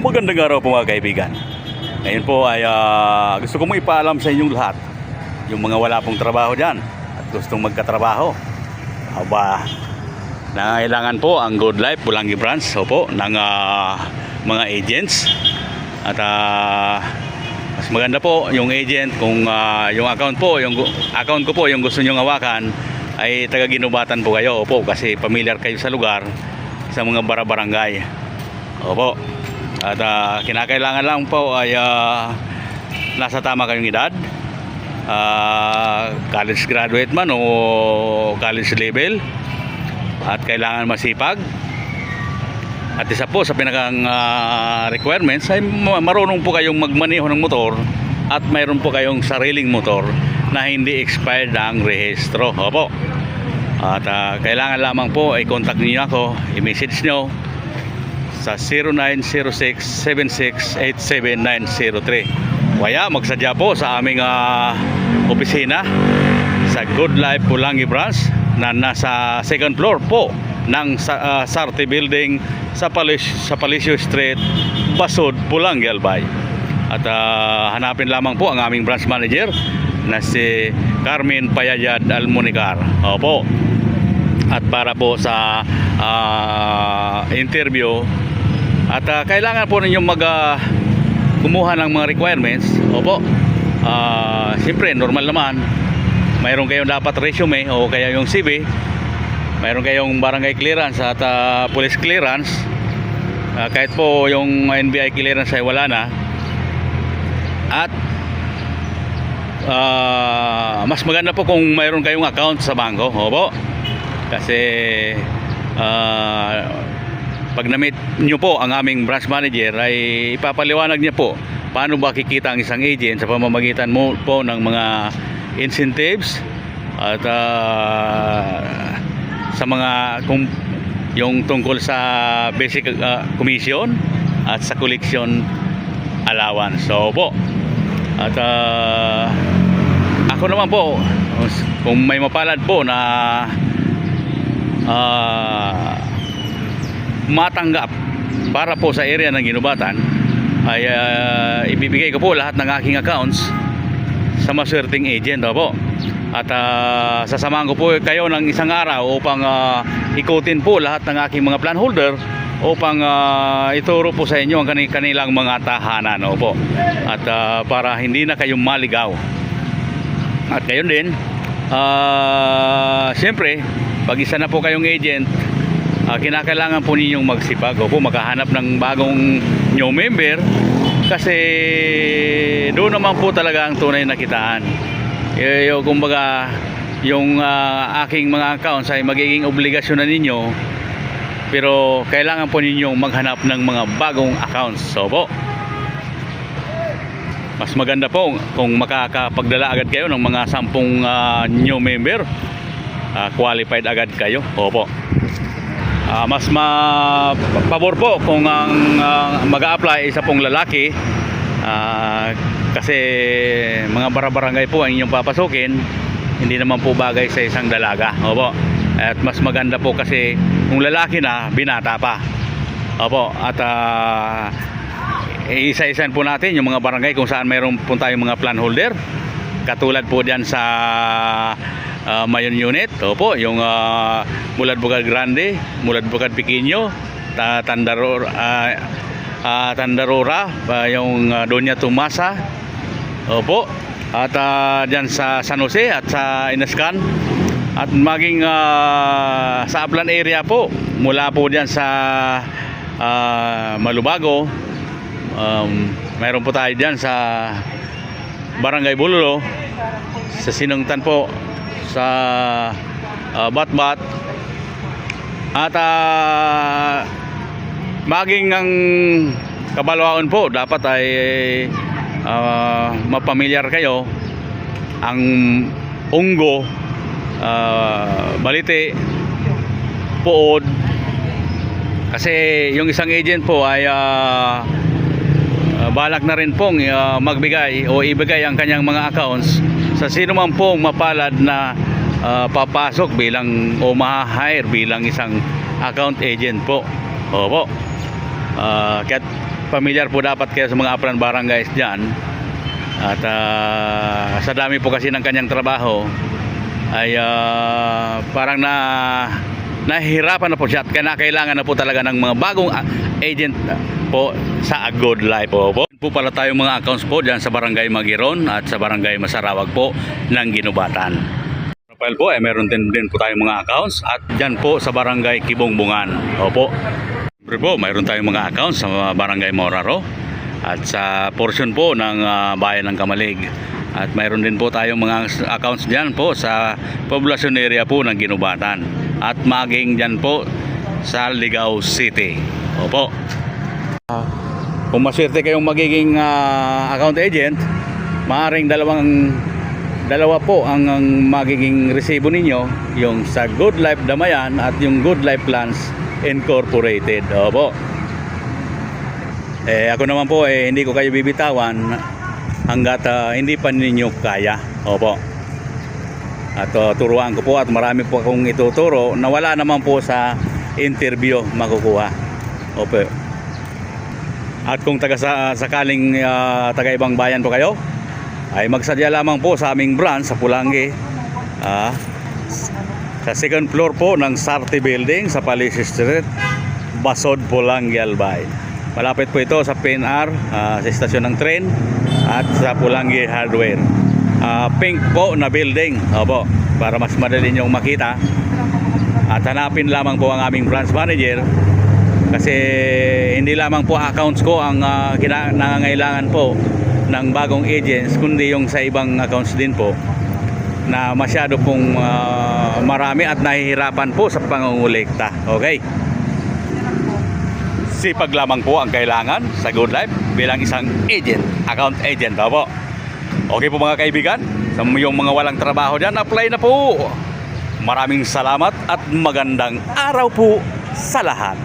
Magandang araw po mga kaibigan. Ngayon po ay gusto kong ipaalam sa inyong lahat, yung mga wala pong trabaho dyan at gustong magkatrabaho. Aba, nangailangan po ang Good Life Pulangi Branch po ng mga agents. At mas maganda po yung agent kung yung account ko po yung gusto nyong hawakan ay taga-Ginubatan po kayo. Opo, kasi familiar kayo sa lugar, sa mga barangay. Opo. At kinakailangan lang po ay nasa tama kayong edad, college graduate man o college level, at kailangan masipag. At isa po sa pinakang requirements ay marunong po kayong magmaneho ng motor at mayroon po kayong sariling motor na hindi expired ang rehistro. Opo. At kailangan lamang po ay contact niyo ako, i-message nyo sa 0906-7687-903. Kaya magsadya po sa aming opisina sa Good Life Pulangi Branch na nasa second floor po ng Sarte Building sa Palisio Street, Basud, Pulangi, Albay. At hanapin lamang po ang aming branch manager na si Carmen Payayad Almunicar. Opo. At para po sa interview, at kailangan po ninyong kumuha ng mga requirements. Opo. Siyempre normal naman, mayroon kayong dapat resume o kaya yung CV, mayroon kayong barangay clearance at police clearance. Kahit po yung NBI clearance ay wala na. At mas maganda po kung mayroon kayong account sa bangko. Opo. Kasi pag na-meet nyo po ang aming branch manager ay ipapaliwanag niya po paano ba kikita ang isang agent sa pamamagitan mo po ng mga incentives at sa mga yung tungkol sa basic commission at sa collection allowance. So po, at ako naman po, kung may mapalad po na matanggap para po sa area ng Ginubatan, ay ibibigay ko po lahat ng aking accounts sa maswerteng agent. Opo. At sasamahan ko po kayo ng isang araw upang ikutin po lahat ng aking mga plan holder upang ituro po sa inyo ang kanilang mga tahanan. Opo. At para hindi na kayong maligaw. At gayon din, siyempre pag isa na po kayong agent, kinakailangan po ninyong magsipag. Opo, makahanap ng bagong new member, kasi doon naman po talaga ang tunay na kitaan. Kumbaga, yung aking mga accounts ay magiging obligasyon na ninyo, pero kailangan po ninyong maghanap ng mga bagong accounts. So po, mas maganda po kung makakapagdala agad kayo ng mga 10 new member, qualified agad kayo. Opo. Mas pabor po kung ang mag-a-apply isa pong lalaki, kasi mga barangay po ang inyong papasukin, hindi naman po bagay sa isang dalaga. Opo. At mas maganda po kasi kung lalaki na, binata pa. Opo. At isa-isahan po natin yung mga barangay kung saan mayroon po tayong mga plan holder, katulad po diyan sa Mayon Unit. Opo, yung Mulad Bukad Grande, Mulad Bukad Pequeño, Tandarora, yung Doña Tomasa. Opo. At diyan sa San Jose at sa Inascan, at maging sa Aplan area po, mula po diyan sa Malubago, mayroon po tayo diyan sa Barangay Bulolo, sa Sinungtan po, sa Batbat, at maging ang Kabalwaon po dapat ay mapamilyar kayo. Ang Unggo, Balite, Puod, kasi yung isang agent po ay balak na rin pong magbigay o ibigay ang kanyang mga accounts sa sino man pong mapalad na papasok bilang o ma-hire bilang isang account agent po. Opo. Kaya pamilyar po dapat kayo sa mga Aplan barangays dyan. At sa dami po kasi ng kanyang trabaho ay parang nahihirapan na po siya at kailangan na po talaga ng mga bagong agent po sa A Good Life po. Po pala tayong mga accounts po dyan sa Barangay Magiron at sa Barangay Masarawag po ng Ginubatan. Rafael po ay meron din po tayong mga accounts at dyan po sa Barangay Kibongbongan. Opo. Siyempre po mayroon tayong mga accounts sa Barangay Moraro at sa portion po ng bayan ng Kamalig. At mayroon din po tayong mga accounts dyan po sa poblasyon area po ng Ginubatan at maging dyan po sa Ligao City. Opo. Kung maswerte kayong magiging account agent, maaaring dalawa po ang magiging resibo ninyo, yung sa Good Life Damayan at yung Good Life Plans Incorporated. Opo. Ako naman po hindi ko kayo bibitawan hanggat hindi pa ninyo kaya. Opo. At turuan ko po at marami po akong ituturo na wala naman po sa interview makukuha. Opo. At kung sakaling taga ibang bayan po kayo, ay magsadya lamang po sa aming branch sa Pulangi. Sa second floor po ng Sarte Building sa Palace Street, Basod, Pulangi, Albay. Malapit po ito sa PNR, sa istasyon ng tren at sa Pulangi Hardware. Pink po na building. Opo, para mas madali nyo makita. At hanapin lamang po ang aming branch manager kasi hindi lamang po accounts ko ang nangangailangan po ng bagong agents, kundi yung sa ibang accounts din po na masyado pong marami at nahihirapan po sa pangungulekta. Okay? Sipag lamang po ang kailangan sa Good Life bilang isang agent, account agent. Opo. Okay po mga kaibigan, sa yung mga walang trabaho dyan, apply na po. Maraming salamat at magandang araw po sa lahat.